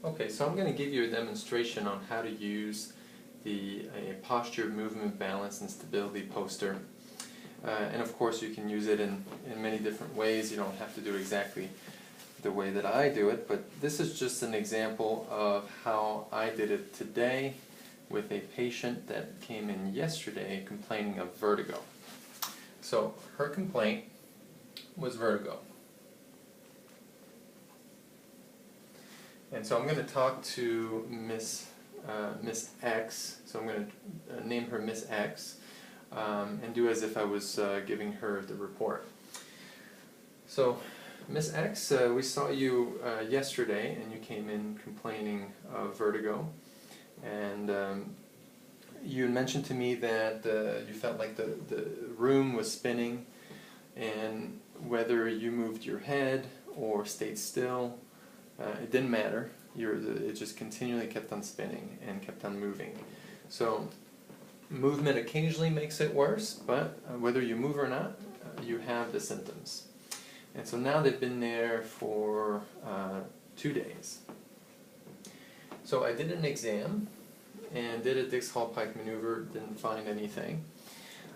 Okay, so I'm going to give you a demonstration on how to use the posture, movement, balance, and stability poster. And of course you can use it in many different ways. You don't have to do it exactly the way that I do it, but this is just an example of how I did it today with a patient that came in yesterday complaining of vertigo. So her complaint was vertigo. And so I'm going to talk to Miss X, so I'm going to name her Miss X, and do as if I was giving her the report. So Miss X, we saw you yesterday, and you came in complaining of vertigo, and you mentioned to me that you felt like the room was spinning, and whether you moved your head or stayed still, it didn't matter. It just continually kept on spinning and kept on moving. So movement occasionally makes it worse, but whether you move or not, you have the symptoms. And so now they've been there for 2 days. So I did an exam and did a Dix-Hallpike maneuver, didn't find anything.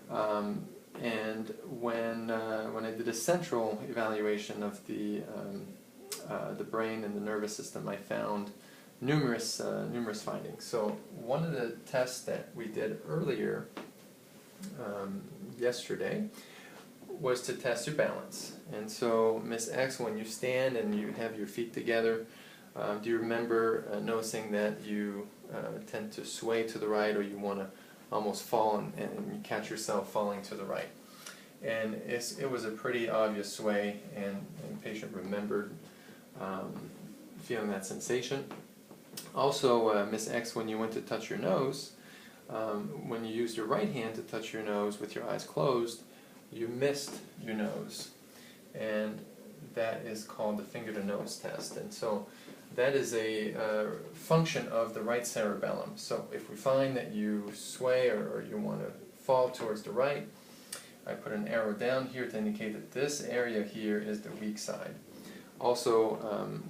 And when I did a central evaluation of the brain and the nervous system, I found numerous findings. So one of the tests that we did earlier yesterday was to test your balance. And so Miss X, when you stand and you have your feet together, do you remember noticing that you tend to sway to the right, or you want to almost fall and you catch yourself falling to the right? And it was a pretty obvious sway, and the patient remembered feeling that sensation. Also, Miss X, when you went to touch your nose, when you used your right hand to touch your nose with your eyes closed, you missed your nose, and that is called the finger to nose test. And so that is a function of the right cerebellum. So if we find that you sway or you want to fall towards the right, I put an arrow down here to indicate that this area here is the weak side. Also,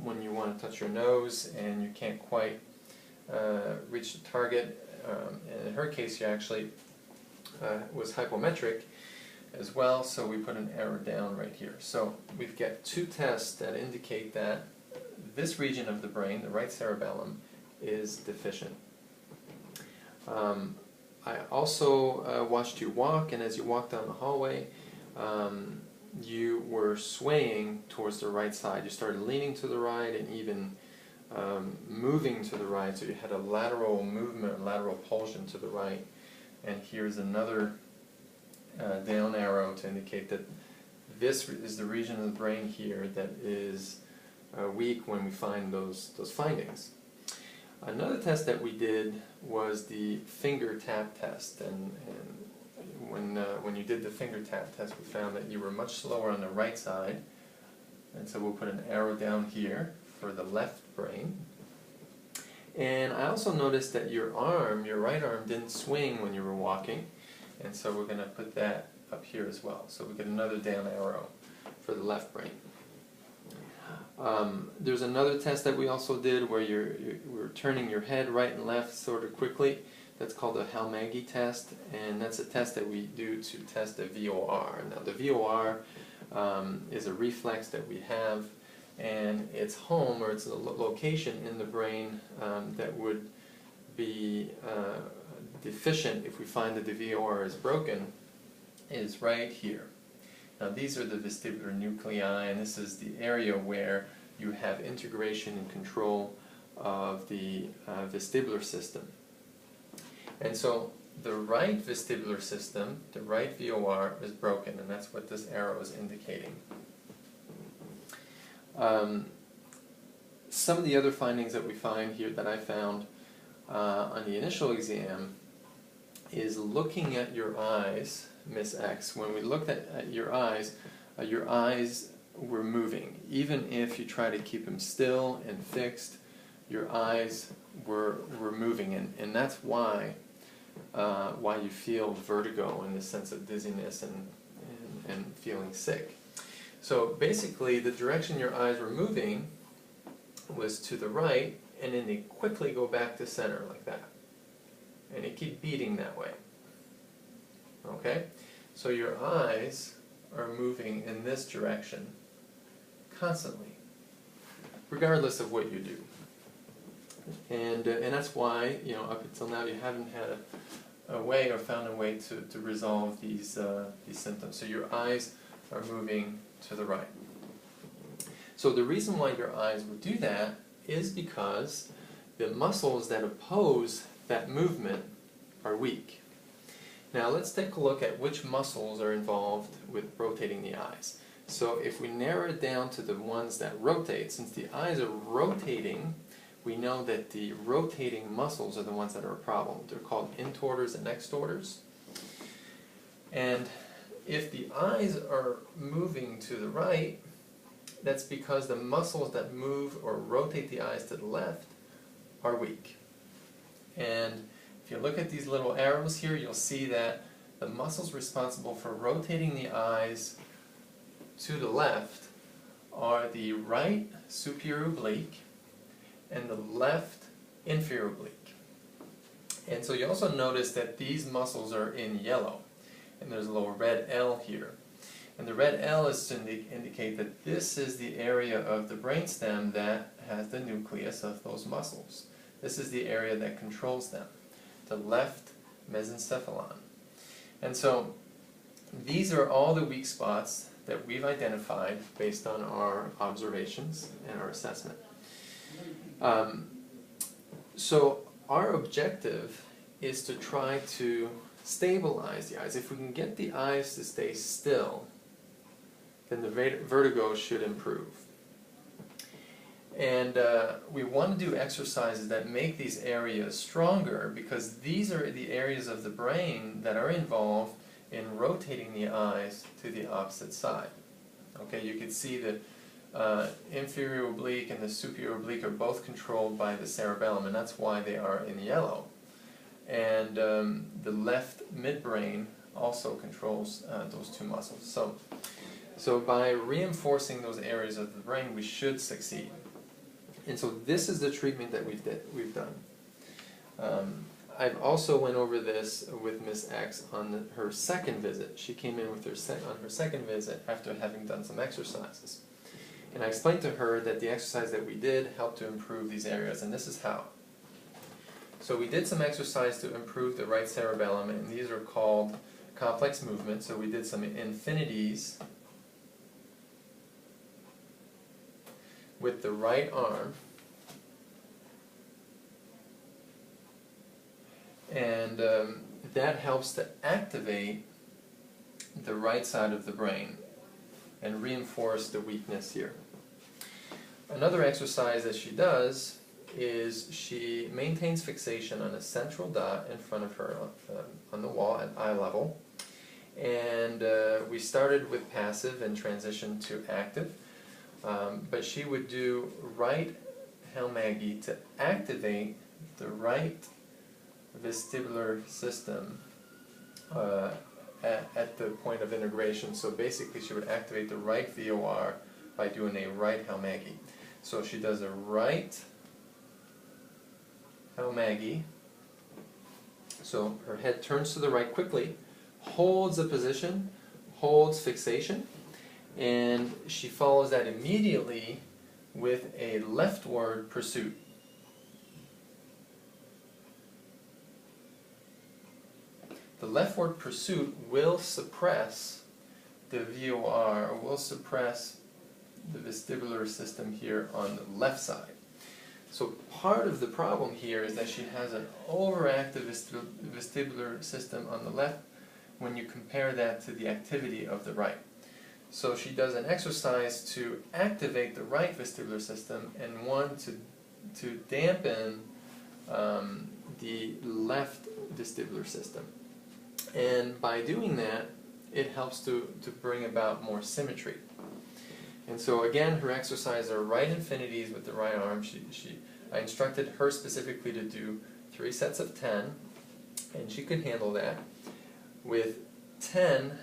when you want to touch your nose and you can't quite reach the target, and in her case she actually was hypometric as well, so we put an arrow down right here. So we've got 2 tests that indicate that this region of the brain, the right cerebellum, is deficient. I also watched you walk, and as you walked down the hallway, you were swaying towards the right side. You started leaning to the right and even moving to the right, so you had a lateral movement, lateral pulsion to the right. And here's another down arrow to indicate that this is the region of the brain here that is weak when we find those findings. Another test that we did was the finger tap test, and when you did the finger tap test, we found that you were much slower on the right side, and so we'll put an arrow down here for the left brain. And I also noticed that your right arm didn't swing when you were walking, and so we're going to put that up here as well. So we get another down arrow for the left brain. There's another test that we also did where we're turning your head right and left sort of quickly. That's called the Halmagyi test, and that's a test that we do to test the VOR. Now the VOR is a reflex that we have, and it's home, or it's a location in the brain that would be deficient if we find that the VOR is broken, is right here. Now these are the vestibular nuclei, and this is the area where you have integration and control of the vestibular system. And so the right vestibular system, the right VOR, is broken, and that's what this arrow is indicating. Some of the other findings that we find here, that I found on the initial exam, is looking at your eyes, Miss X. When we looked at your eyes were moving. Even if you try to keep them still and fixed, your eyes were moving, and that's why you feel vertigo and this sense of dizziness and feeling sick. So basically, the direction your eyes were moving was to the right, and then they quickly go back to center like that. And they keep beating that way. Okay? So your eyes are moving in this direction constantly, regardless of what you do. And that's why, you know, up until now you haven't had a way or found a way to resolve these symptoms. So your eyes are moving to the right. So the reason why your eyes would do that is because the muscles that oppose that movement are weak. Now let's take a look at which muscles are involved with rotating the eyes. So if we narrow it down to the ones that rotate, since the eyes are rotating, we know that the rotating muscles are the ones that are a problem. They're called intorters and extorters. And if the eyes are moving to the right, that's because the muscles that move or rotate the eyes to the left are weak. And if you look at these little arrows here, you'll see that the muscles responsible for rotating the eyes to the left are the right superior oblique and the left inferior oblique. And so you also notice that these muscles are in yellow, and there's a little red L here. And the red L is to indicate that this is the area of the brainstem that has the nucleus of those muscles. This is the area that controls them, the left mesencephalon. And so these are all the weak spots that we've identified based on our observations and our assessment. So our objective is to try to stabilize the eyes. If we can get the eyes to stay still, then the vertigo should improve. And we want to do exercises that make these areas stronger, because these are the areas of the brain that are involved in rotating the eyes to the opposite side. Okay, you can see that inferior oblique and the superior oblique are both controlled by the cerebellum, and that's why they are in yellow. And the left midbrain also controls those two muscles. So by reinforcing those areas of the brain, we should succeed. And so this is the treatment that we've done. I've also went over this with Miss X on her second visit. She came in with on her second visit after having done some exercises. And I explained to her that the exercise that we did helped to improve these areas, and this is how. So we did some exercise to improve the right cerebellum, and these are called complex movements. So we did some infinities with the right arm, and that helps to activate the right side of the brain and reinforce the weakness here. Another exercise that she does is she maintains fixation on a central dot in front of her on the wall at eye level, and we started with passive and transitioned to active. But she would do right Helmagi to activate the right vestibular system at the point of integration. So basically she would activate the right VOR by doing a right Helmagi. So she does a right Helmagi. So her head turns to the right quickly, holds a position, holds fixation, and she follows that immediately with a leftward pursuit. The leftward pursuit will suppress the VOR, or will suppress the vestibular system here on the left side. So part of the problem here is that she has an overactive vestibular system on the left when you compare that to the activity of the right. So she does an exercise to activate the right vestibular system and one to dampen the left vestibular system. And by doing that, it helps to bring about more symmetry. And so again, her exercises are right infinities with the right arm. I instructed her specifically to do 3 sets of 10, and she could handle that, with 10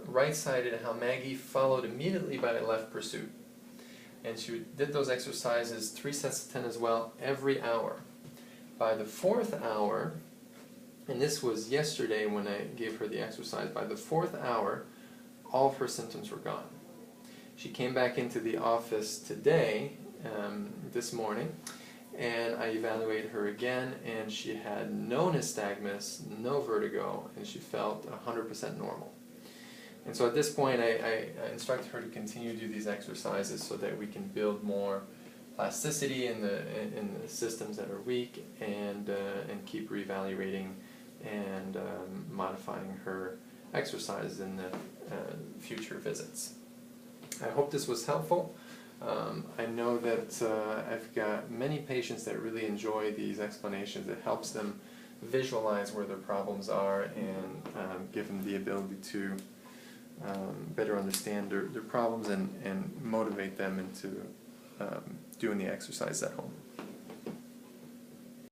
right-sided Helmagi followed immediately by a left pursuit. and she did those exercises, 3 sets of 10 as well, every hour. By the 4th hour, and this was yesterday when I gave her the exercise, by the 4th hour, all of her symptoms were gone. She came back into the office today, this morning, and I evaluated her again, and she had no nystagmus, no vertigo, and she felt 100% normal. And so at this point, I instructed her to continue to do these exercises so that we can build more plasticity in the systems that are weak, and keep reevaluating and modifying her exercise in the future visits. I hope this was helpful. I know that I've got many patients that really enjoy these explanations. It helps them visualize where their problems are and give them the ability to better understand their problems and motivate them into doing the exercise at home.